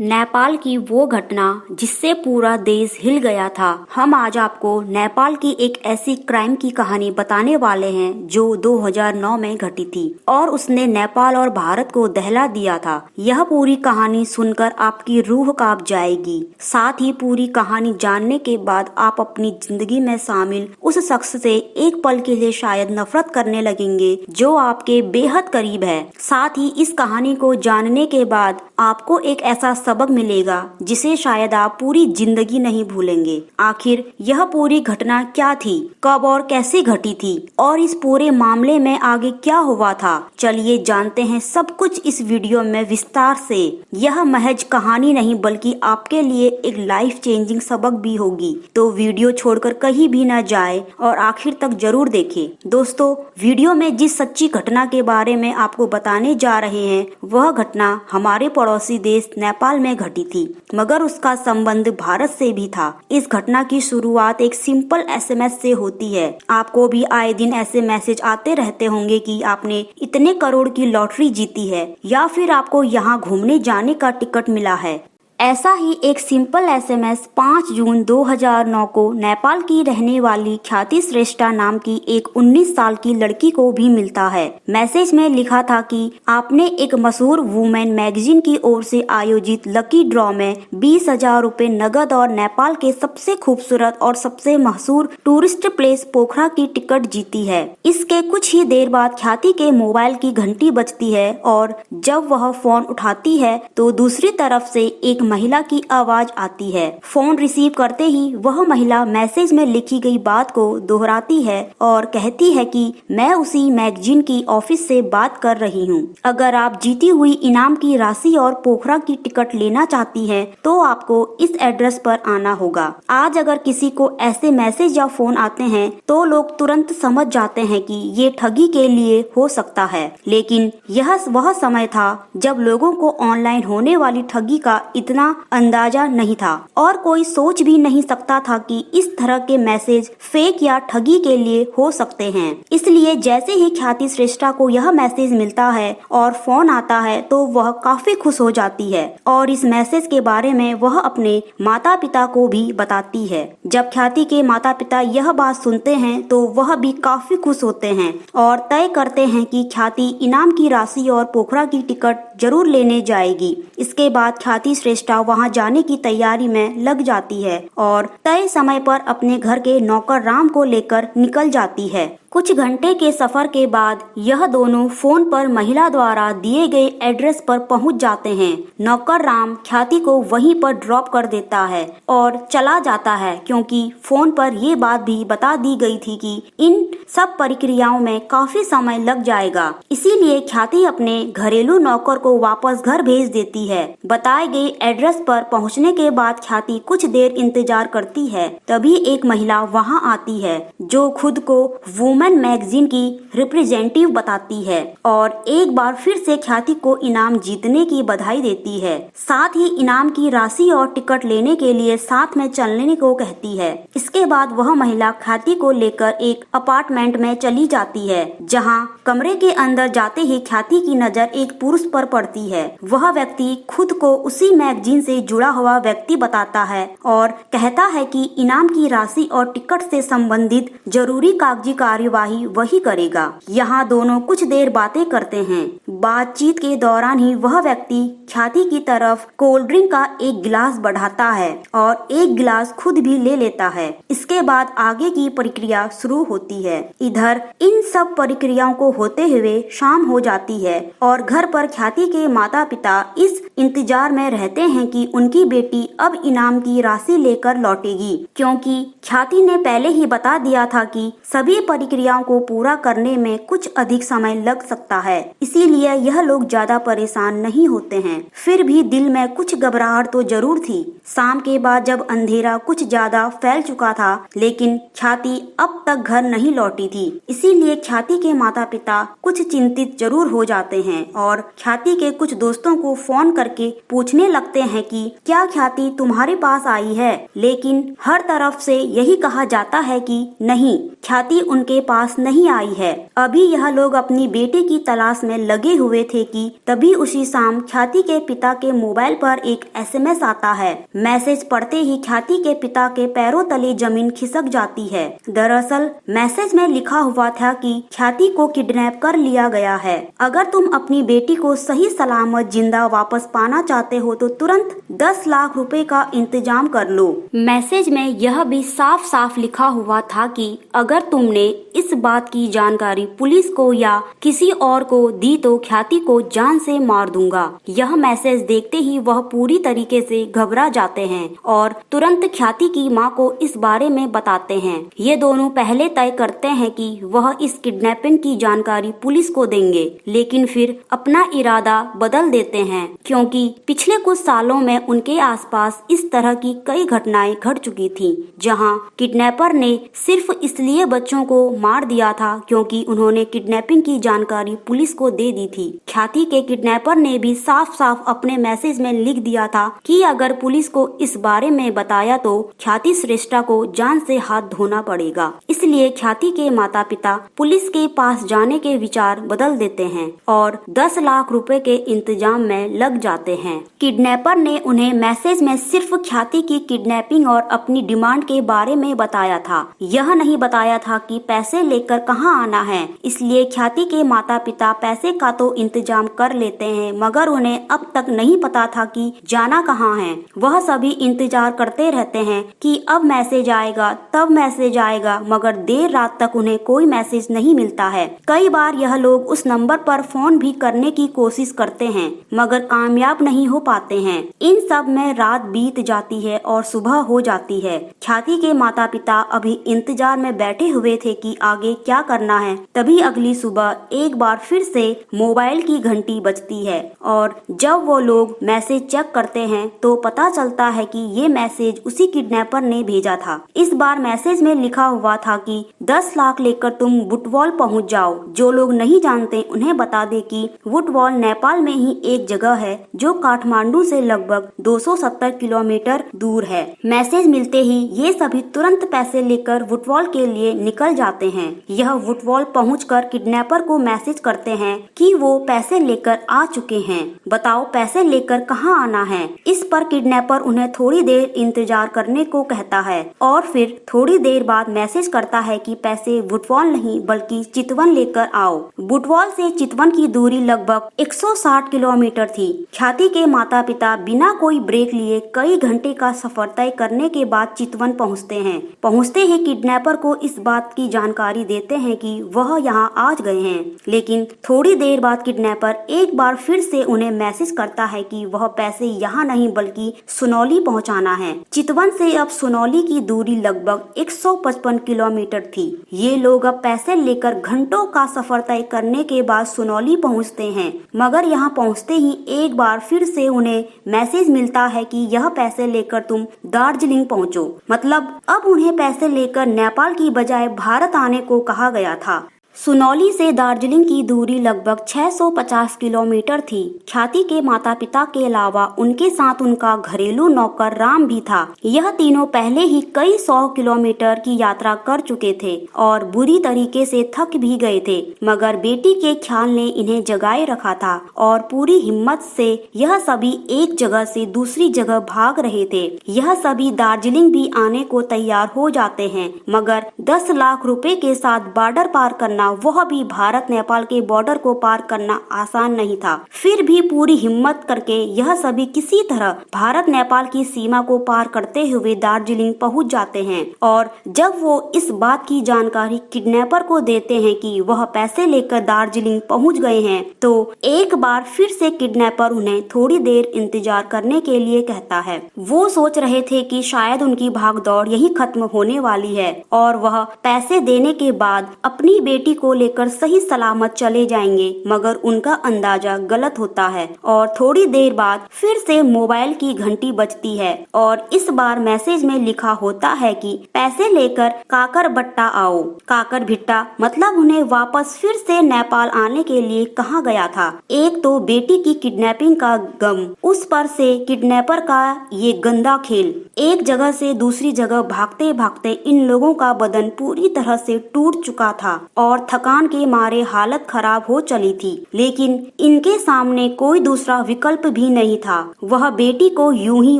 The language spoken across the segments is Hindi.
नेपाल की वो घटना जिससे पूरा देश हिल गया था। हम आज आपको नेपाल की एक ऐसी क्राइम की कहानी बताने वाले हैं जो 2009 में घटी थी और उसने नेपाल और भारत को दहला दिया था। यह पूरी कहानी सुनकर आपकी रूह कांप जाएगी। साथ ही पूरी कहानी जानने के बाद आप अपनी जिंदगी में शामिल उस शख्स से एक पल के लिए शायद नफरत करने लगेंगे जो आपके बेहद करीब है। साथ ही इस कहानी को जानने के बाद आपको एक ऐसा सबक मिलेगा जिसे शायद आप पूरी जिंदगी नहीं भूलेंगे। आखिर यह पूरी घटना क्या थी, कब और कैसे घटी थी और इस पूरे मामले में आगे क्या हुआ था, चलिए जानते हैं सब कुछ इस वीडियो में विस्तार से। यह महज कहानी नहीं बल्कि आपके लिए एक लाइफ चेंजिंग सबक भी होगी, तो वीडियो छोड़कर कहीं भी न जाए और आखिर तक जरूर देखें। दोस्तों, वीडियो में जिस सच्ची घटना के बारे में आपको बताने जा रहे हैं वह घटना हमारे पड़ोसी देश नेपाल में घटी थी, मगर उसका संबंध भारत से भी था। इस घटना की शुरुआत एक सिंपल एसएमएस से होती है। आपको भी आए दिन ऐसे मैसेज आते रहते होंगे कि आपने इतने करोड़ की लॉटरी जीती है या फिर आपको यहाँ घूमने जाने का टिकट मिला है। ऐसा ही एक सिंपल एसएमएस 5 जून 2009 को नेपाल की रहने वाली ख्याति श्रेष्ठा नाम की एक 19 साल की लड़की को भी मिलता है। मैसेज में लिखा था कि आपने एक मशहूर वुमेन मैगजीन की ओर से आयोजित लकी ड्रॉ में 20,000 रुपए नगद और नेपाल के सबसे खूबसूरत और सबसे मशहूर टूरिस्ट प्लेस पोखरा की टिकट जीती है। इसके कुछ ही देर बाद ख्याति के मोबाइल की घंटी बजती है और जब वह फोन उठाती है तो दूसरी तरफ से एक महिला की आवाज आती है। फोन रिसीव करते ही वह महिला मैसेज में लिखी गई बात को दोहराती है और कहती है कि मैं उसी मैगजीन की ऑफिस से बात कर रही हूँ। अगर आप जीती हुई इनाम की राशि और पोखरा की टिकट लेना चाहती हैं तो आपको इस एड्रेस पर आना होगा। आज अगर किसी को ऐसे मैसेज या फोन आते हैं तो लोग तुरंत समझ जाते हैं कि ये ठगी के लिए हो सकता है, लेकिन यह वह समय था जब लोगों को ऑनलाइन होने वाली ठगी का इतना अंदाजा नहीं था और कोई सोच भी नहीं सकता था कि इस तरह के मैसेज फेक या ठगी के लिए हो सकते हैं। इसलिए जैसे ही ख्याति श्रेष्ठा को यह मैसेज मिलता है और फोन आता है तो वह काफी खुश हो जाती है और इस मैसेज के बारे में वह अपने माता पिता को भी बताती है। जब ख्याति के माता पिता यह बात सुनते हैं तो वह भी काफी खुश होते हैं और तय करते हैं कि ख्याति इनाम की राशि और पोखरा की टिकट जरूर लेने जाएगी। इसके बाद ख्याति श्रेष्ठा वहां जाने की तैयारी में लग जाती है और तय समय पर अपने घर के नौकर राम को लेकर निकल जाती है। कुछ घंटे के सफर के बाद यह दोनों फोन पर महिला द्वारा दिए गए एड्रेस पर पहुंच जाते हैं। नौकर राम ख्याति को वहीं पर ड्रॉप कर देता है और चला जाता है, क्योंकि फोन पर ये बात भी बता दी गई थी कि इन सब प्रक्रियाओं में काफी समय लग जाएगा। इसीलिए ख्याति अपने घरेलू नौकर को वापस घर भेज देती है। बताए गए एड्रेस पर पहुँचने के बाद ख्याति कुछ देर इंतजार करती है। तभी एक महिला वहाँ आती है जो खुद को वुमेन मैगजीन की रिप्रेजेंटेटिव बताती है और एक बार फिर से ख्याति को इनाम जीतने की बधाई देती है। साथ ही इनाम की राशि और टिकट लेने के लिए साथ में चलने को कहती है। इसके बाद वह महिला ख्याति को लेकर एक अपार्टमेंट में चली जाती है, जहां कमरे के अंदर जाते ही ख्याति की नजर एक पुरुष पर पड़ती है। वह व्यक्ति खुद को उसी मैगजीन से जुड़ा हुआ व्यक्ति बताता है और कहता है कि इनाम की राशि और टिकट से संबंधित जरूरी कागजी कार्यवाही वही करेगा। यहाँ दोनों कुछ देर बातें करते हैं। बातचीत के दौरान ही वह व्यक्ति ख्याति की तरफ कोल्ड ड्रिंक का एक गिलास बढ़ाता है और एक गिलास खुद भी ले लेता है। इसके बाद आगे की प्रक्रिया शुरू होती है। इधर इन सब प्रक्रियाओं को होते हुए शाम हो जाती है और घर पर ख्याति के माता पिता इस इंतजार में रहते हैं कि उनकी बेटी अब इनाम की राशि लेकर लौटेगी, क्योंकि ख्याति ने पहले ही बता दिया था कि सभी प्रक्रियाओं को पूरा करने में कुछ अधिक समय लग सकता है। इसीलिए यह लोग ज्यादा परेशान नहीं होते हैं। फिर भी दिल में कुछ घबराहट तो जरूर थी। शाम के बाद जब अंधेरा कुछ ज्यादा फैल चुका था, लेकिन ख्याति अब तक घर नहीं लौटी थी। इसीलिए ख्याति के माता पिता कुछ चिंतित जरूर हो जाते हैं और ख्याति के कुछ दोस्तों को फोन करके पूछने लगते हैं कि क्या ख्याति तुम्हारे पास आई है, लेकिन हर तरफ से यही कहा जाता है कि नहीं, ख्याति उनके पास नहीं आई है। अभी यह लोग अपनी बेटी की तलाश में लगे हुए थे कि तभी उसी शाम ख्याति के पिता के मोबाइल पर एक SMS आता है। मैसेज पढ़ते ही ख्याति के पिता के पैरों तले जमीन खिसक जाती है। दरअसल मैसेज में लिखा हुआ था कि ख्याति को किडनैप कर लिया गया है। अगर तुम अपनी बेटी को सही सलामत जिंदा वापस पाना चाहते हो तो तुरंत 10 लाख रुपए का इंतजाम कर लो। मैसेज में यह भी साफ साफ लिखा हुआ था कि अगर तुमने इस बात की जानकारी पुलिस को या किसी और को दी तो ख्याति को जान से मार दूंगा। यह मैसेज देखते ही वह पूरी तरीके से घबरा जाते हैं और तुरंत ख्याति की मां को इस बारे में बताते हैं। ये दोनों पहले तय करते हैं कि वह इस किडनैपिंग की जानकारी पुलिस को देंगे, लेकिन फिर अपना इरादा बदल देते हैं क्योंकि पिछले कुछ सालों में उनके आसपास इस तरह की कई घटनाएं घट चुकी थीं, जहां किडनैपर ने सिर्फ इसलिए बच्चों को मार दिया था क्योंकि उन्होंने किडनैपिंग की जानकारी पुलिस को दे दी थी। ख्याति के किडनैपर ने भी साफ साफ अपने मैसेज में लिख दिया था कि अगर पुलिस को इस बारे में बताया तो ख्याति श्रेष्ठा को जान से हाथ धोना पड़ेगा। इसलिए ख्याति के माता पिता पुलिस के पास जाने के विचार बदल देते हैं और 10 लाख रुपए के इंतजाम में लग जाते हैं। किडनैपर ने उन्हें मैसेज में सिर्फ ख्याति की किडनैपिंग और अपनी डिमांड के बारे में बताया था। यह नहीं बताया था कि पैसे लेकर कहां आना है। इसलिए ख्याति के माता पिता पैसे का तो इंतजाम कर लेते हैं, मगर उन्हें अब तक नहीं पता था कि जाना कहां है। वह सभी इंतजार करते रहते हैं कि अब मैसेज आएगा, तब मैसेज आएगा, मगर देर रात तक उन्हें कोई मैसेज नहीं मिलता है। कई बार यह लोग उस नंबर पर फोन भी करने की कोशिश करते हैं, मगर कामयाब नहीं हो पाते हैं। इन सब में रात बीत जाती है और सुबह हो जाती है। ख्याति के माता पिता अभी इंतजार में बैठे हुए थे कि आगे क्या करना है। तभी अगली सुबह एक बार फिर से मोबाइल की घंटी बजती है और जब वो लोग मैसेज चेक करते हैं तो पता चलता है कि ये मैसेज उसी किडनैपर ने भेजा था। इस बार मैसेज में लिखा हुआ था कि 10 लाख लेकर तुम बुटवॉल पहुंच जाओ। जो लोग नहीं जानते उन्हें बता दे कि बुटवॉल नेपाल में ही एक जगह है जो काठमांडू से लगभग 270 किलोमीटर दूर है। मैसेज मिलते ही ये सभी तुरंत पैसे लेकर बुटवॉल के लिए निकल जाते हैं। यह बुटवॉल पहुंचकर किडनैपर को मैसेज करते हैं कि वो पैसे लेकर आ चुके हैं, बताओ पैसे लेकर कहां आना है। इस पर किडनैपर उन्हें थोड़ी देर इंतजार करने को कहता है और फिर थोड़ी देर बाद मैसेज करता है कि पैसे बुटवॉल नहीं बल्कि चितवन लेकर आओ। बुटवॉल से चितवन की दूरी लगभग 160 किलोमीटर थी। ख्याति के माता पिता बिना कोई ब्रेक लिए कई घंटे का सफर तय करने के बाद चितवन पहुंचते हैं। पहुंचते ही किडनैपर को इस बात की जानकारी देते हैं कि वह यहां आ गए हैं, लेकिन थोड़ी देर बाद किडनैपर एक बार फिर से उन्हें मैसेज करता है कि वह पैसे यहां नहीं बल्कि सुनौली पहुंचाना है। चितवन से अब सुनौली की दूरी लगभग 155 किलोमीटर थी। ये लोग अब पैसे लेकर घंटों का सफर तय करने के बाद सुनौली पहुंचते हैं, मगर यहां पहुंचते ही एक बार फिर से उन्हें मैसेज मिलता है कि यह पैसे लेकर तुम दार्जिलिंग पहुंचो। मतलब अब उन्हें पैसे लेकर नेपाल की बजाय भारत आने को कहा गया था। सुनौली से दार्जिलिंग की दूरी लगभग 650 किलोमीटर थी। ख्याति के माता पिता के अलावा उनके साथ उनका घरेलू नौकर राम भी था। यह तीनों पहले ही कई 100 किलोमीटर की यात्रा कर चुके थे और बुरी तरीके से थक भी गए थे, मगर बेटी के ख्याल ने इन्हें जगाए रखा था और पूरी हिम्मत से यह सभी एक जगह से दूसरी जगह भाग रहे थे। यह सभी दार्जिलिंग भी आने को तैयार हो जाते हैं, मगर 10 लाख रुपए के साथ बॉर्डर पार करना, वह भी भारत नेपाल के बॉर्डर को पार करना आसान नहीं था। फिर भी पूरी हिम्मत करके यह सभी किसी तरह भारत नेपाल की सीमा को पार करते हुए दार्जिलिंग पहुंच जाते हैं और जब वो इस बात की जानकारी किडनैपर को देते हैं कि वह पैसे लेकर दार्जिलिंग पहुंच गए हैं, तो एक बार फिर से किडनैपर उन्हें थोड़ी देर इंतजार करने के लिए कहता है। वो सोच रहे थे कि शायद उनकी भागदौड़ यही खत्म होने वाली है और वह पैसे देने के बाद अपनी बेटी बेटी को लेकर सही सलामत चले जाएंगे, मगर उनका अंदाजा गलत होता है और थोड़ी देर बाद फिर से मोबाइल की घंटी बजती है और इस बार मैसेज में लिखा होता है कि पैसे लेकर काकरभट्टा आओ। काकरभिट्टा मतलब उन्हें वापस फिर से नेपाल आने के लिए कहा गया था। एक तो बेटी की किडनैपिंग का गम, उस पर से किडनैपर का ये गंदा खेल। एक जगह से दूसरी जगह भागते भागते इन लोगों का बदन पूरी तरह से टूट चुका था और थकान के मारे हालत खराब हो चली थी, लेकिन इनके सामने कोई दूसरा विकल्प भी नहीं था। वह बेटी को यूं ही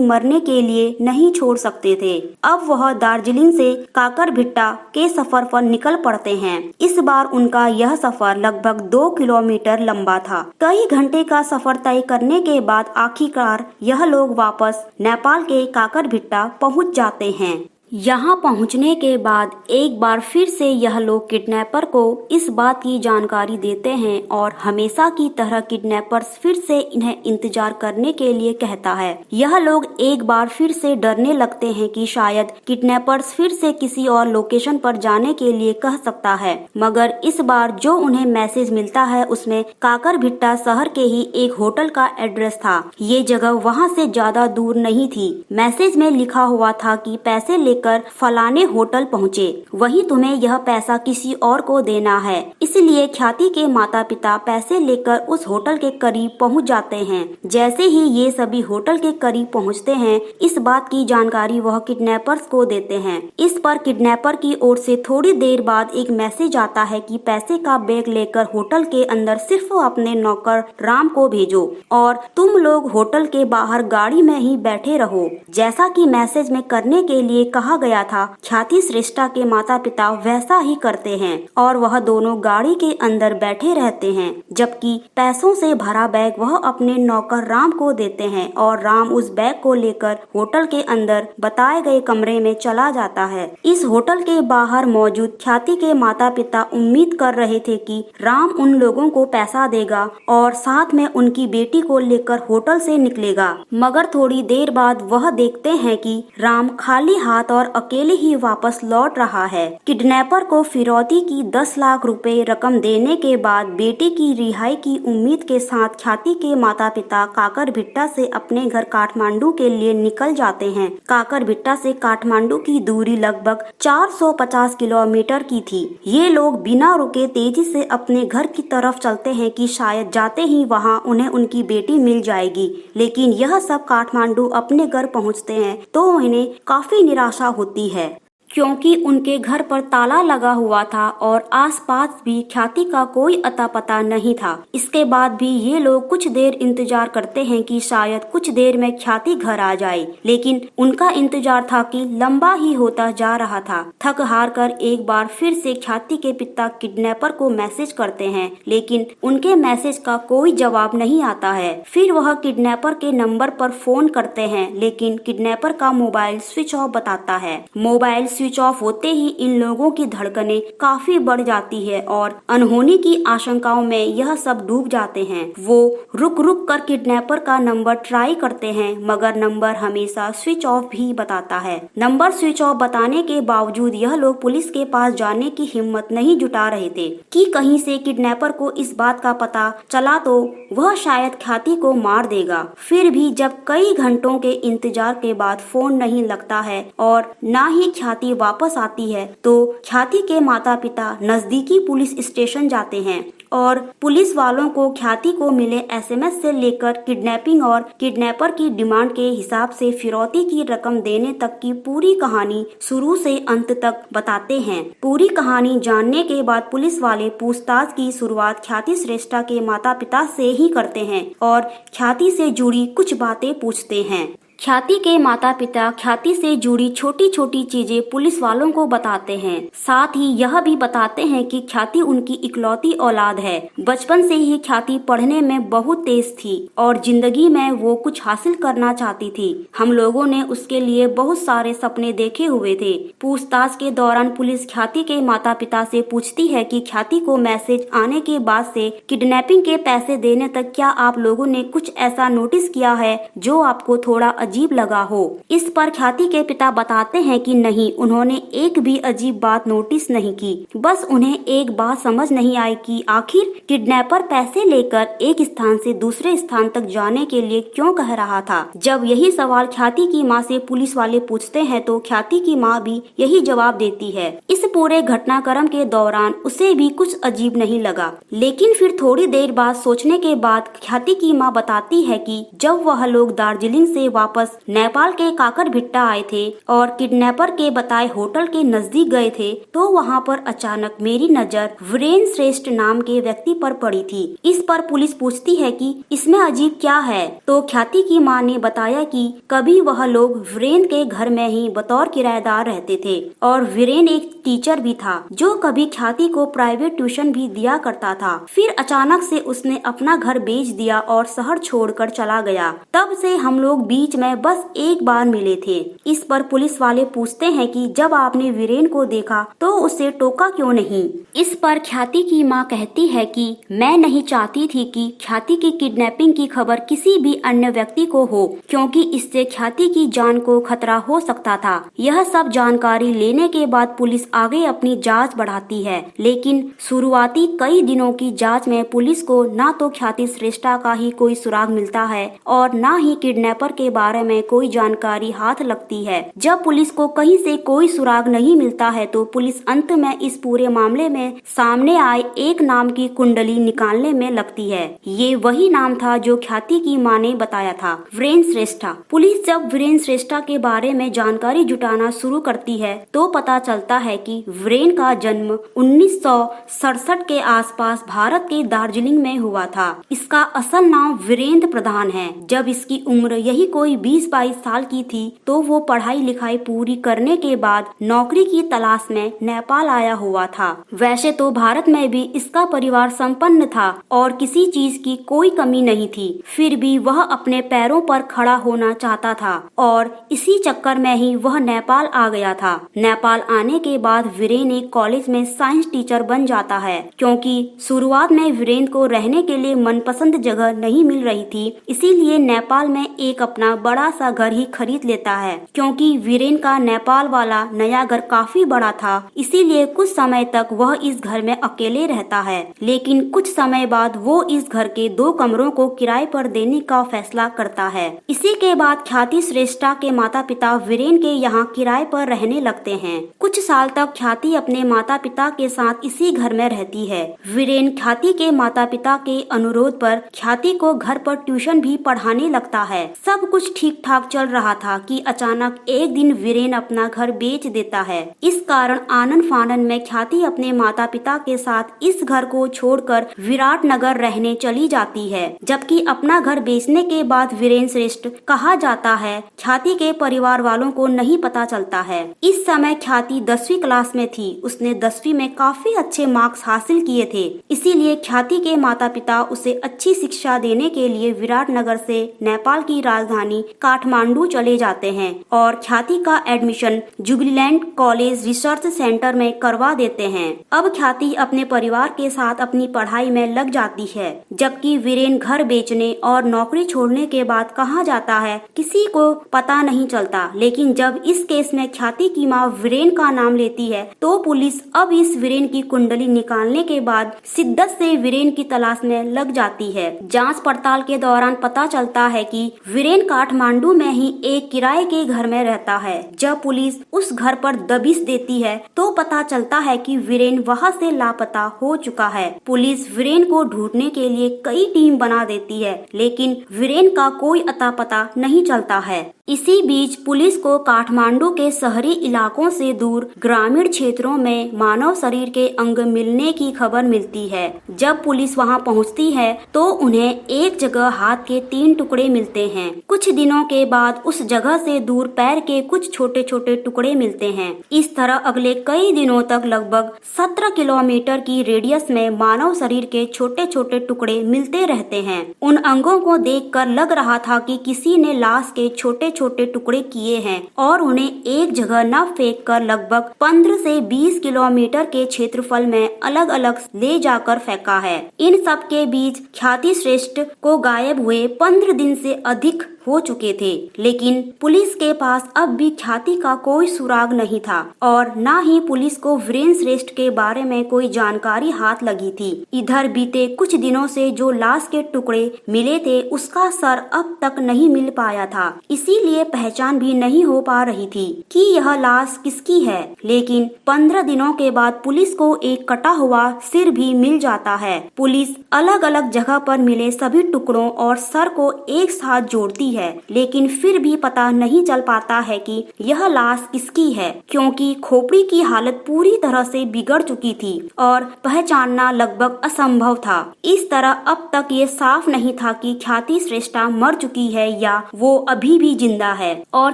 मरने के लिए नहीं छोड़ सकते थे। अब वह दार्जिलिंग से काकरभिट्टा के सफर पर निकल पड़ते हैं। इस बार उनका यह सफर लगभग 2 किलोमीटर लंबा था। कई घंटे का सफर तय करने के बाद आखिरकार यह लोग वापस नेपाल के काकरभिट्टा पहुंच जाते हैं। यहाँ पहुँचने के बाद एक बार फिर से यह लोग किडनैपर को इस बात की जानकारी देते हैं और हमेशा की तरह किडनैपर्स फिर से इन्हें इंतजार करने के लिए कहता है। यह लोग एक बार फिर से डरने लगते हैं कि शायद किडनैपर्स फिर से किसी और लोकेशन पर जाने के लिए कह सकता है, मगर इस बार जो उन्हें मैसेज मिलता है उसमें काकरभिट्टा शहर के ही एक होटल का एड्रेस था। ये जगह वहाँ से ज्यादा दूर नहीं थी। मैसेज में लिखा हुआ था कि पैसे लेकर फलाने होटल पहुँचे, वहीं तुम्हें यह पैसा किसी और को देना है। इसलिए ख्याति के माता पिता पैसे लेकर उस होटल के करीब पहुँच जाते हैं। जैसे ही ये सभी होटल के करीब पहुँचते हैं, इस बात की जानकारी वह किडनैपर्स को देते हैं। इस पर किडनैपर की ओर से थोड़ी देर बाद एक मैसेज आता है कि पैसे का बैग लेकर होटल के अंदर सिर्फ अपने नौकर राम को भेजो और तुम लोग होटल के बाहर गाड़ी में ही बैठे रहो। जैसा कि मैसेज में करने के लिए कहा गया था, ख्याति श्रेष्ठा के माता पिता वैसा ही करते हैं और वह दोनों गाड़ी के अंदर बैठे रहते हैं, जबकि पैसों से भरा बैग वह अपने नौकर राम को देते हैं और राम उस बैग को लेकर होटल के अंदर बताए गए कमरे में चला जाता है। इस होटल के बाहर मौजूद ख्याति के माता पिता उम्मीद कर रहे थे कि राम उन लोगों को पैसा देगा और साथ में उनकी बेटी को लेकर होटल से निकलेगा, मगर थोड़ी देर बाद वह देखते हैं कि राम खाली हाथ और अकेले ही वापस लौट रहा है। किडनैपर को फिरौती की 10 लाख रुपए रकम देने के बाद बेटी की रिहाई की उम्मीद के साथ ख्याति के माता पिता काकरभिट्टा से अपने घर काठमांडू के लिए निकल जाते हैं। काकरभिट्टा से काठमांडू की दूरी लगभग 450 किलोमीटर की थी। ये लोग बिना रुके तेजी से अपने घर की तरफ चलते हैं कि शायद जाते ही वहां उन्हें उनकी बेटी मिल जाएगी, लेकिन यह सब काठमांडू अपने घर पहुंचते हैं तो उन्हें काफी निराशा होती है, क्योंकि उनके घर पर ताला लगा हुआ था और आसपास भी ख्याति का कोई अता पता नहीं था। इसके बाद भी ये लोग कुछ देर इंतजार करते हैं कि शायद कुछ देर में ख्याति घर आ जाए, लेकिन उनका इंतजार था कि लंबा ही होता जा रहा था। थक हार कर एक बार फिर से ख्याति के पिता किडनैपर को मैसेज करते हैं, लेकिन उनके मैसेज का कोई जवाब नहीं आता है। फिर वह किडनैपर के नंबर पर फोन करते हैं, लेकिन किडनैपर का मोबाइल स्विच ऑफ बताता है। मोबाइल स्विच ऑफ होते ही इन लोगों की धड़कनें काफी बढ़ जाती है और अनहोनी की आशंकाओं में यह सब डूब जाते हैं। वो रुक रुक कर किडनैपर का नंबर ट्राई करते हैं, मगर नंबर हमेशा स्विच ऑफ भी बताता है। नंबर स्विच ऑफ बताने के बावजूद यह लोग पुलिस के पास जाने की हिम्मत नहीं जुटा रहे थे कि कहीं से किडनैपर को इस बात का पता चला तो वह शायद ख्याति को मार देगा। फिर भी जब कई घंटों के इंतजार के बाद फोन नहीं लगता है और न ही ख्याति वापस आती है, तो ख्याति के माता पिता नजदीकी पुलिस स्टेशन जाते हैं और पुलिस वालों को ख्याति को मिले एसएमएस से लेकर किडनैपिंग और किडनैपर की डिमांड के हिसाब से फिरौती की रकम देने तक की पूरी कहानी शुरू से अंत तक बताते हैं। पूरी कहानी जानने के बाद पुलिस वाले पूछताछ की शुरुआत ख्याति श्रेष्ठा के माता पिता से ही करते हैं और ख्याति से जुड़ी कुछ बातें पूछते हैं। ख्याति के माता पिता ख्याति से जुड़ी छोटी छोटी चीजें पुलिस वालों को बताते हैं। साथ ही यह भी बताते हैं कि ख्याति उनकी इकलौती औलाद है। बचपन से ही ख्याति पढ़ने में बहुत तेज थी और जिंदगी में वो कुछ हासिल करना चाहती थी। हम लोगों ने उसके लिए बहुत सारे सपने देखे हुए थे। पूछताछ के दौरान पुलिस ख्याति के माता पिता से पूछती है कि ख्याति को मैसेज आने के बाद से किडनैपिंग के पैसे देने तक क्या आप लोगों ने कुछ ऐसा नोटिस किया है जो आपको थोड़ा अजीब लगा हो। इस पर ख्याति के पिता बताते हैं कि नहीं, उन्होंने एक भी अजीब बात नोटिस नहीं की। बस उन्हें एक बात समझ नहीं आई कि आखिर किडनैपर पैसे लेकर एक स्थान से दूसरे स्थान तक जाने के लिए क्यों कह रहा था। जब यही सवाल ख्याति की माँ से पुलिस वाले पूछते हैं तो ख्याति की माँ भी यही जवाब देती है। इस पूरे घटनाक्रम के दौरान उसे भी कुछ अजीब नहीं लगा, लेकिन फिर थोड़ी देर बाद सोचने के बाद ख्याति की माँ बताती है कि जब वह लोग दार्जिलिंग से वापस नेपाल के काकरभिट्टा आए थे और किडनैपर के बताए होटल के नजदीक गए थे तो वहाँ पर अचानक मेरी नजर वीरेन श्रेष्ठ नाम के व्यक्ति पर पड़ी थी। इस पर पुलिस पूछती है कि इसमें अजीब क्या है, तो ख्याति की माँ ने बताया कि कभी वह लोग वीरेन के घर में ही बतौर किराएदार रहते थे और वीरेन एक टीचर भी था जो कभी ख्याति को प्राइवेट ट्यूशन भी दिया करता था। फिर अचानक से उसने अपना घर बेच दिया और शहर छोड़कर चला गया। तब से हम लोग बीच में बस एक बार मिले थे। इस पर पुलिस वाले पूछते हैं कि जब आपने वीरेन को देखा तो उसे टोका क्यों नहीं। इस पर ख्याति की माँ कहती है कि मैं नहीं चाहती थी कि ख्याति की किडनैपिंग की खबर किसी भी अन्य व्यक्ति को हो, क्योंकि इससे ख्याति की जान को खतरा हो सकता था। यह सब जानकारी लेने के बाद पुलिस आगे अपनी जांच बढ़ाती है, लेकिन शुरुआती कई दिनों की जांच में पुलिस को न तो ख्याति श्रेष्ठा का ही कोई सुराग मिलता है और न ही किडनैपर के बारे में कोई जानकारी हाथ लगती है। जब पुलिस को कहीं से कोई सुराग नहीं मिलता है तो पुलिस अंत में इस पूरे मामले में सामने आए एक नाम की कुंडली निकालने में लगती है। ये वही नाम था जो ख्याति की माँ ने बताया था, वीरेन श्रेष्ठा। पुलिस जब वीरेन श्रेष्ठा के बारे में जानकारी जुटाना शुरू करती है तो पता चलता है कि वीरेन का जन्म 1967 के आसपास भारत के दार्जिलिंग में हुआ था। इसका असल नाम वीरेंद्र प्रधान है। जब इसकी उम्र यही कोई 20-22 साल की थी तो वो पढ़ाई लिखाई पूरी करने के बाद नौकरी की तलाश में नेपाल आया हुआ था। वैसे तो भारत में भी इसका परिवार संपन्न था और किसी चीज की कोई कमी नहीं थी, फिर भी वह अपने पैरों पर खड़ा होना चाहता था और इसी चक्कर में ही वह नेपाल आ गया था। नेपाल आने के बाद वीरेन एक कॉलेज में साइंस टीचर बन जाता है। क्योंकि शुरुआत में वीरेन को रहने के लिए मनपसंद जगह नहीं मिल रही थी, इसीलिए नेपाल में एक अपना बड़ा सा घर ही खरीद लेता है। क्योंकि वीरेन का नेपाल वाला नया घर काफी बड़ा था, इसीलिए कुछ समय तक वह इस घर में अकेले रहता है। लेकिन कुछ समय बाद वो इस घर के 2 कमरों को किराए पर देने का फैसला करता है। इसी के बाद ख्याति श्रेष्ठा के माता पिता वीरेन के यहाँ किराए पर रहने लगते हैं। कुछ साल तक ख्याति अपने माता पिता के साथ इसी घर में रहती है। वीरेन ख्याति के माता पिता के अनुरोध पर ख्याति को घर पर ट्यूशन भी पढ़ाने लगता है। सब कुछ ठीक ठाक चल रहा था कि अचानक एक दिन वीरेन अपना घर बेच देता है। इस कारण आनन फानन में ख्याति अपने माता पिता के साथ इस घर को छोड़कर विराटनगर रहने चली जाती है। जबकि अपना घर बेचने के बाद वीरेन श्रेष्ठ कहा जाता है, ख्याति के परिवार वालों को नहीं पता चलता है। इस समय ख्याति 10वीं क्लास में थी। उसने 10वीं में काफी अच्छे मार्क्स हासिल किए थे, इसीलिए ख्याति के माता पिता उसे अच्छी शिक्षा देने के लिए विराटनगर से नेपाल की राजधानी काठमांडू चले जाते हैं और ख्याति का एडमिशन जुबिलीलैंड कॉलेज रिसर्च सेंटर में करवा देते हैं। अब ख्याति अपने परिवार के साथ अपनी पढ़ाई में लग जाती है, जबकि वीरेन घर बेचने और नौकरी छोड़ने के बाद कहाँ जाता है किसी को पता नहीं चलता। लेकिन जब इस केस में ख्याति की माँ वीरेन का नाम लेती है तो पुलिस अब इस वीरेन की कुंडली निकालने के बाद शिद्दत से वीरेन की तलाश में लग जाती है। जांच पड़ताल के दौरान पता चलता है कि वीरेन काठमांडू में ही एक किराए के घर में रहता है। जब पुलिस उस घर पर दबिश देती है तो पता चलता है कि वीरेन वहां से लापता हो चुका है। पुलिस वीरेन को ढूंढने के लिए कई टीम बना देती है, लेकिन वीरेन का कोई अता पता नहीं चलता है। इसी बीच पुलिस को काठमांडू के शहरी इलाकों से दूर ग्रामीण क्षेत्रों में मानव शरीर के अंग मिलने की खबर मिलती है। जब पुलिस वहां पहुंचती है तो उन्हें एक जगह हाथ के 3 टुकड़े मिलते हैं। कुछ दिनों के बाद उस जगह से दूर पैर के कुछ छोटे छोटे टुकड़े मिलते हैं। इस तरह अगले कई दिनों तक लगभग 17 किलोमीटर की रेडियस में मानव शरीर के छोटे छोटे टुकड़े मिलते रहते हैं। उन अंगों को देखकर लग रहा था कि किसी ने लाश के छोटे छोटे टुकड़े किए हैं और उन्हें एक जगह न फेंक कर लगभग 15 से 20 किलोमीटर के क्षेत्रफल में अलग अलग ले जाकर फेंका है। इन सब के बीच ख्याति श्रेष्ठ को गायब हुए 15 दिन से अधिक हो चुके थे, लेकिन पुलिस के पास अब भी ख्याति का कोई सुराग नहीं था और न ही पुलिस को वीरेन श्रेष्ठ के बारे में कोई जानकारी हाथ लगी थी। इधर बीते कुछ दिनों से जो लाश के टुकड़े मिले थे उसका सर अब तक नहीं मिल पाया था, इसीलिए पहचान भी नहीं हो पा रही थी कि यह लाश किसकी है। लेकिन 15 दिनों के बाद पुलिस को एक कटा हुआ सिर भी मिल जाता है। पुलिस अलग अलग जगह पर मिले सभी टुकड़ों और सर को एक साथ जोड़ती है, लेकिन फिर भी पता नहीं चल पाता है कि यह लाश किसकी है, क्योंकि खोपड़ी की हालत पूरी तरह से बिगड़ चुकी थी और पहचानना लगभग असंभव था। इस तरह अब तक ये साफ नहीं था कि ख्याति श्रेष्ठा मर चुकी है या वो अभी भी जिंदा है और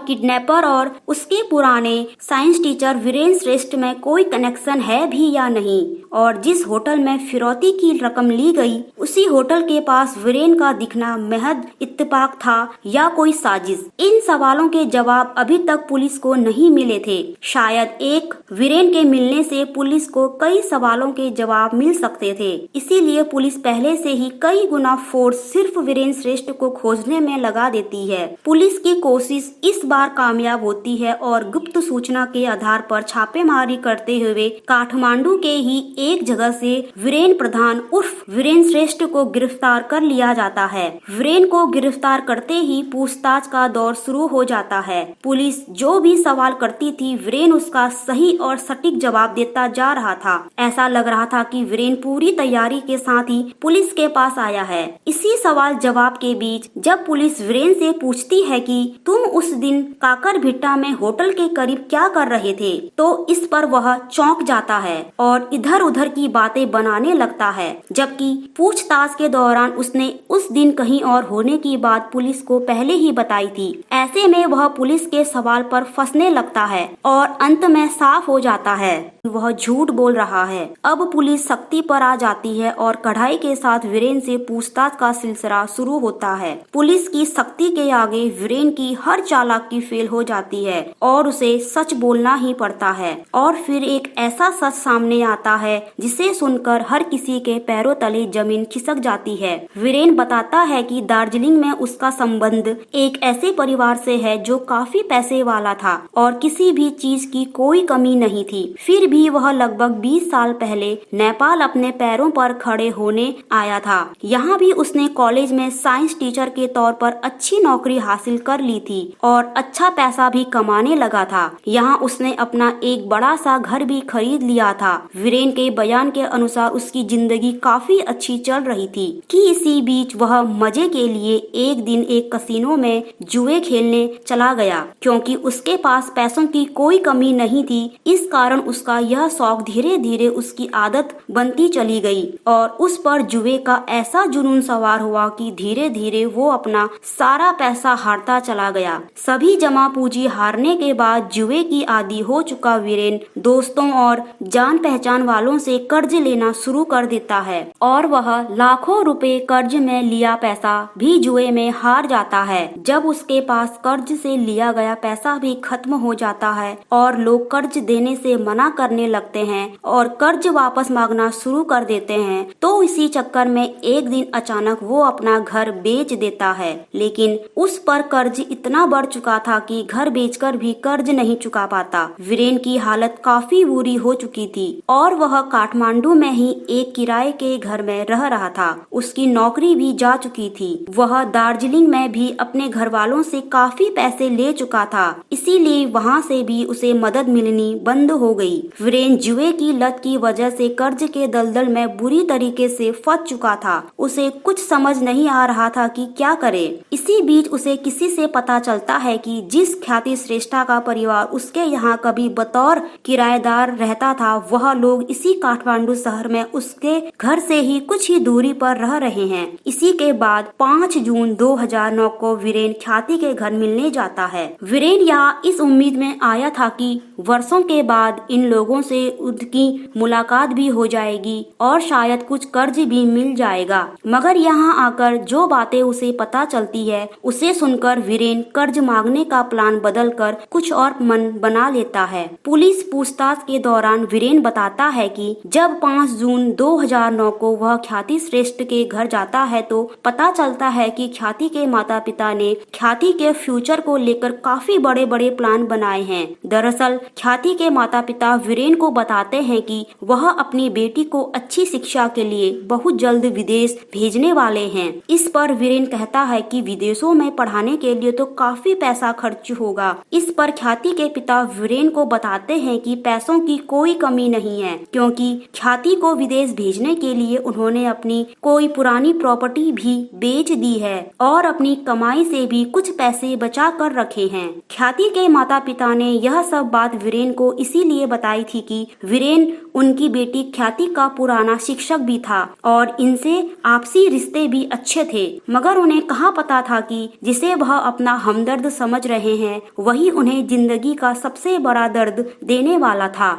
किडनैपर और उसके पुराने साइंस टीचर वीरेन श्रेष्ठ में कोई कनेक्शन है भी या नहीं, और जिस होटल में फिरौती की रकम ली गई उसी होटल के पास वीरेन का दिखना महज इत्तेफाक था या कोई साजिश। इन सवालों के जवाब अभी तक पुलिस को नहीं मिले थे। शायद एक वीरेन के मिलने से पुलिस को कई सवालों के जवाब मिल सकते थे, इसीलिए पुलिस पहले से ही कई गुना फोर्स सिर्फ वीरेन श्रेष्ठ को खोजने में लगा देती है। पुलिस की कोशिश इस बार कामयाब होती है और गुप्त सूचना के आधार पर छापेमारी करते हुए काठमांडू के ही एक जगह से वीरेन प्रधान उर्फ वीरेन श्रेष्ठ को गिरफ्तार कर लिया जाता है। वीरेन को गिरफ्तार करते ही पूछताछ का दौर शुरू हो जाता है। पुलिस जो भी सवाल करती थी वीरेन उसका सही और सटीक जवाब देता जा रहा था। ऐसा लग रहा था कि वीरेन पूरी तैयारी के साथ ही पुलिस के पास आया है। इसी सवाल जवाब के बीच जब पुलिस वीरेन से पूछती है कि तुम उस दिन काकर भिट्टा में होटल के करीब क्या कर रहे थे, तो इस पर वह चौंक जाता है और इधर उधर की बातें बनाने लगता है, जबकि पूछताछ के दौरान उसने उस दिन कहीं और होने की बात पुलिस को पहले ही बताई थी। ऐसे में वह पुलिस के सवाल पर फंसने लगता है और अंत में साफ हो जाता है वह झूठ बोल रहा है। अब पुलिस सख्ती पर आ जाती है और कढ़ाई के साथ वीरेन से पूछताछ का सिलसिला शुरू होता है। पुलिस की सख्ती के आगे वीरेन की हर चालाकी फेल हो जाती है और उसे सच बोलना ही पड़ता है। और फिर एक ऐसा सच सामने आता है जिसे सुनकर हर किसी के पैरों तले जमीन खिसक जाती है। वीरेन बताता है कि दार्जिलिंग में उसका संबंध एक ऐसे परिवार से है जो काफी पैसे वाला था और किसी भी चीज की कोई कमी नहीं थी। फिर भी वह लगभग 20 साल पहले नेपाल अपने पैरों पर खड़े होने आया था। यहाँ भी उसने कॉलेज में साइंस टीचर के तौर पर अच्छी नौकरी हासिल कर ली थी और अच्छा पैसा भी कमाने लगा था। यहाँ उसने अपना एक बड़ा सा घर भी खरीद लिया था। वीरेन के बयान के अनुसार उसकी जिंदगी काफी अच्छी चल रही थी कि इसी बीच वह मजे के लिए एक दिन एक कसिनो में जुए खेलने चला गया। क्योंकि उसके पास पैसों की कोई कमी नहीं थी, इस कारण उसका यह शौक धीरे धीरे उसकी आदत बनती चली गई और उस पर जुए का ऐसा जुनून सवार हुआ कि धीरे धीरे वो अपना सारा पैसा हारता चला गया। सभी जमा पूंजी हारने के बाद जुए की आदी हो चुका वीरेन दोस्तों और जान पहचान वालों से कर्ज लेना शुरू कर देता है और वह लाखों रुपए कर्ज में लिया पैसा भी जुए में हार जाता है। जब उसके पास कर्ज से लिया गया पैसा भी खत्म हो जाता है और लोग कर्ज देने से मना करने लगते हैं और कर्ज वापस मांगना शुरू कर देते हैं, तो इसी चक्कर में एक दिन अचानक वो अपना घर बेच देता है। लेकिन उस पर कर्ज इतना बढ़ चुका था कि घर बेचकर भी कर्ज नहीं चुका पाता। वीरेन की हालत काफी बुरी हो चुकी थी और वह काठमांडू में ही एक किराए के घर में रह रहा था। उसकी नौकरी भी जा चुकी थी। वह दार्जिलिंग में भी अपने घर वालों से काफी पैसे ले चुका था, इसीलिए वहाँ से भी उसे मदद मिलनी बंद हो गई। वीरेन जुए की लत की वजह से कर्ज के दलदल में बुरी तरीके से फंस चुका था। उसे कुछ समझ नहीं आ रहा था कि क्या करे। इसी बीच उसे किसी से पता चलता है कि जिस ख्याति श्रेष्ठा का परिवार उसके यहाँ कभी बतौर किराएदार रहता था, वह लोग इसी काठमांडू शहर में उसके घर से ही कुछ ही दूरी पर रह रहे हैं। इसी के बाद 5 जून 2009 को वीरेन ख्याति के घर मिलने जाता है। वीरेन यहाँ इस उम्मीद में आया था कि वर्षों के बाद इन लोगों से उनकी मुलाकात भी हो जाएगी और शायद कुछ कर्ज भी मिल जाएगा, मगर यहाँ आकर जो बातें उसे पता चलती है उसे सुनकर वीरेन कर्ज मांगने का प्लान बदलकर कुछ और मन बना लेता है। पुलिस पूछताछ के दौरान वीरेन बताता है कि जब 5 जून 2009 को वह ख्याति श्रेष्ठ के घर जाता है तो पता चलता है कि ख्याति के माता माता पिता ने ख्याति के फ्यूचर को लेकर काफी बड़े बड़े प्लान बनाए हैं। दरअसल ख्याति के माता पिता वीरेन को बताते हैं कि वह अपनी बेटी को अच्छी शिक्षा के लिए बहुत जल्द विदेश भेजने वाले हैं। इस पर वीरेन कहता है कि विदेशों में पढ़ाने के लिए तो काफी पैसा खर्च होगा। इस पर ख्याति के पिता वीरेन को बताते हैं कि पैसों की कोई कमी नहीं है, क्योंकि ख्याति को विदेश भेजने के लिए उन्होंने अपनी कोई पुरानी प्रॉपर्टी भी बेच दी है और अपनी कमाई से भी कुछ पैसे बचा कर रखे हैं। ख्याति के माता पिता ने यह सब बात वीरेन को इसीलिए बताई थी कि वीरेन उनकी बेटी ख्याति का पुराना शिक्षक भी था और इनसे आपसी रिश्ते भी अच्छे थे, मगर उन्हें कहाँ पता था कि जिसे वह अपना हमदर्द समझ रहे हैं वही उन्हें जिंदगी का सबसे बड़ा दर्द देने वाला था।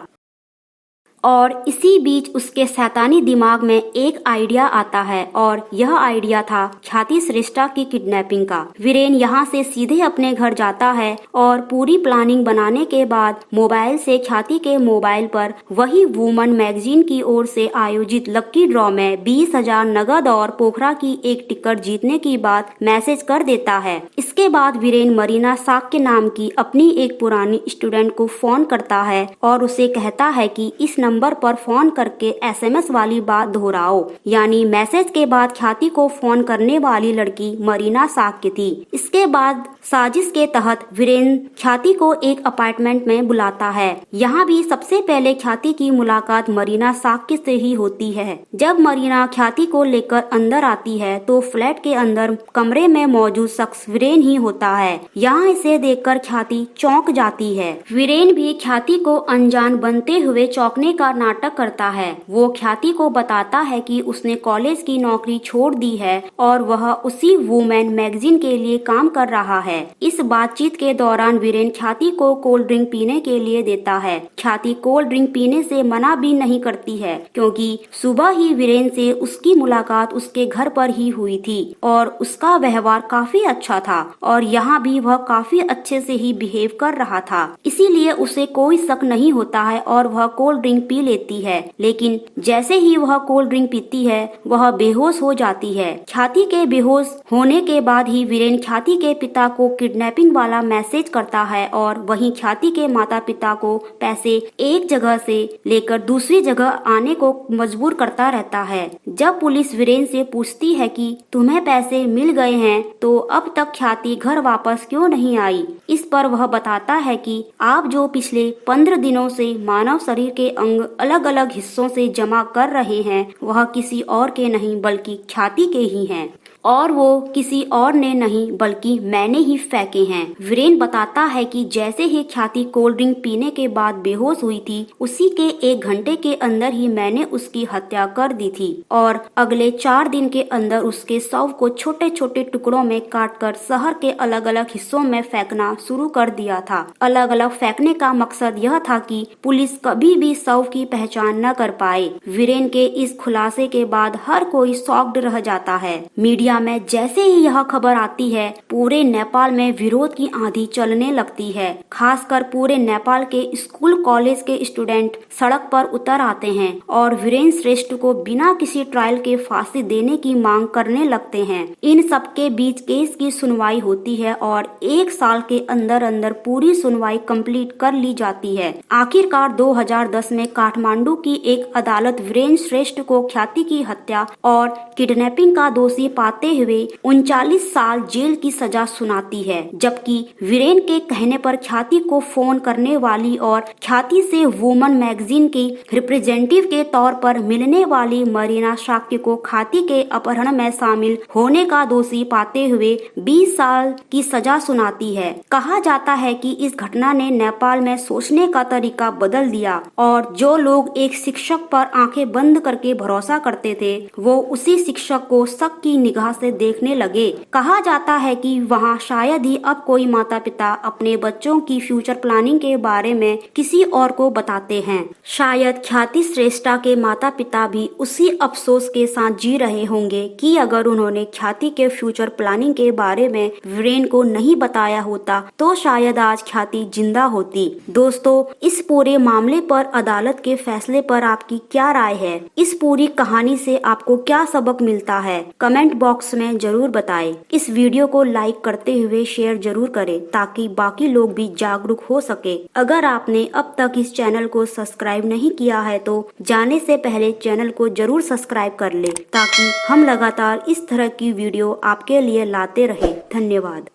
और इसी बीच उसके शैतानी दिमाग में एक आइडिया आता है और यह आइडिया था ख्याति श्रेष्ठा की किडनैपिंग का। वीरेन यहाँ से सीधे अपने घर जाता है और पूरी प्लानिंग बनाने के बाद मोबाइल से ख्याति के मोबाइल पर वही वुमन मैगजीन की ओर से आयोजित लक्की ड्रॉ में 20,000 नगद और पोखरा की एक टिकट जीतने की बात मैसेज कर देता है। इसके बाद वीरेन मरीना साक्य नाम की अपनी एक पुरानी स्टूडेंट को फोन करता है और उसे कहता है कि इस नंबर पर फोन करके एसएमएस वाली बात दोहराओ। यानी मैसेज के बाद ख्याति को फोन करने वाली लड़की मरीना साक्य थी। इसके बाद साजिश के तहत वीरेन ख्याति को एक अपार्टमेंट में बुलाता है। यहाँ भी सबसे पहले ख्याति की मुलाकात मरीना साक्य से ही होती है। जब मरीना ख्याति को लेकर अंदर आती है तो फ्लैट के अंदर कमरे में मौजूद शख्स वीरेन ही होता है। यहाँ इसे देखकर ख्याति चौंक जाती है। वीरेन भी ख्याति को अनजान बनते हुए चौंकने का नाटक करता है। वो ख्याति को बताता है कि उसने कॉलेज की नौकरी छोड़ दी है और वह उसी वुमेन मैगजीन के लिए काम कर रहा है। इस बातचीत के दौरान वीरेन ख्याति को कोल्ड ड्रिंक पीने के लिए देता है। ख्याति कोल्ड ड्रिंक पीने से मना भी नहीं करती है, क्योंकि सुबह ही वीरेन से उसकी मुलाकात उसके घर पर ही हुई थी और उसका व्यवहार काफी अच्छा था और यहाँ भी वह काफी अच्छे से ही बिहेव कर रहा था। इसीलिए उसे कोई शक नहीं होता है और वह कोल्ड ड्रिंक पी लेती है। लेकिन जैसे ही वह कोल्ड ड्रिंक पीती है वह बेहोश हो जाती है। ख्याति के बेहोश होने के बाद ही वीरेन ख्याति के पिता को किडनैपिंग वाला मैसेज करता है और वहीं ख्याति के माता पिता को पैसे एक जगह से लेकर दूसरी जगह आने को मजबूर करता रहता है। जब पुलिस वीरेन से पूछती है कि तुम्हें पैसे मिल गए हैं तो अब तक ख्याति घर वापस क्यों नहीं आई, इस पर वह बताता है कि आप जो पिछले 15 दिनों से मानव शरीर के अंग अलग अलग हिस्सों से जमा कर रहे हैं वह किसी और के नहीं बल्कि ख्याति के ही हैं और वो किसी और ने नहीं बल्कि मैंने ही फेंके हैं। वीरेन बताता है कि जैसे ही ख्याति कोल्ड ड्रिंक पीने के बाद बेहोश हुई थी उसी के 1 घंटे के अंदर ही मैंने उसकी हत्या कर दी थी और अगले 4 दिन के अंदर उसके शव को छोटे छोटे टुकड़ों में काटकर शहर के अलग अलग हिस्सों में फेंकना शुरू कर दिया था। अलग अलग फेंकने का मकसद यह था कि पुलिस कभी भी शव की पहचान न कर पाए। वीरेन के इस खुलासे के बाद हर कोई शॉक्ड रह जाता है। मीडिया में जैसे ही यह खबर आती है पूरे नेपाल में विरोध की आंधी चलने लगती है। खासकर पूरे नेपाल के स्कूल कॉलेज के स्टूडेंट सड़क पर उतर आते हैं और वीरेन श्रेष्ठ को बिना किसी ट्रायल के फांसी देने की मांग करने लगते हैं। इन सबके बीच केस की सुनवाई होती है और 1 साल के अंदर अंदर पूरी सुनवाई कंप्लीट कर ली जाती है। आखिरकार 2010 में काठमांडू की एक अदालत वीरेन श्रेष्ठ को ख्याति की हत्या और किडनैपिंग का दोषी पाते हुए 39 साल जेल की सजा सुनाती है। जबकि वीरेन के कहने पर ख्याति को फोन करने वाली और ख्याति से वुमन मैगजीन की रिप्रेजेंटेटिव के तौर पर मिलने वाली मरीना साक्य को ख्याति के अपहरण में शामिल होने का दोषी पाते हुए 20 साल की सजा सुनाती है। कहा जाता है कि इस घटना ने नेपाल में सोचने का तरीका बदल दिया और जो लोग एक शिक्षक पर आंखें बंद करके भरोसा करते थे वो उसी शिक्षक को शक की निगाह से देखने लगे। कहा जाता है कि वहाँ शायद ही अब कोई माता पिता अपने बच्चों की फ्यूचर प्लानिंग के बारे में किसी और को बताते हैं। शायद ख्याति श्रेष्ठा के माता पिता भी उसी अफसोस के साथ जी रहे होंगे कि अगर उन्होंने ख्याति के फ्यूचर प्लानिंग के बारे में वीरेन को नहीं बताया होता तो शायद आज ख्याति जिंदा होती। दोस्तों, इस पूरे मामले पर अदालत के फैसले पर आपकी क्या राय है? इस पूरी कहानी से आपको क्या सबक मिलता है? कमेंट बॉक्स बॉक्स में जरूर बताएं। इस वीडियो को लाइक करते हुए शेयर जरूर करें ताकि बाकी लोग भी जागरूक हो सके। अगर आपने अब तक इस चैनल को सब्सक्राइब नहीं किया है तो जाने से पहले चैनल को जरूर सब्सक्राइब कर ले ताकि हम लगातार इस तरह की वीडियो आपके लिए लाते रहे। धन्यवाद।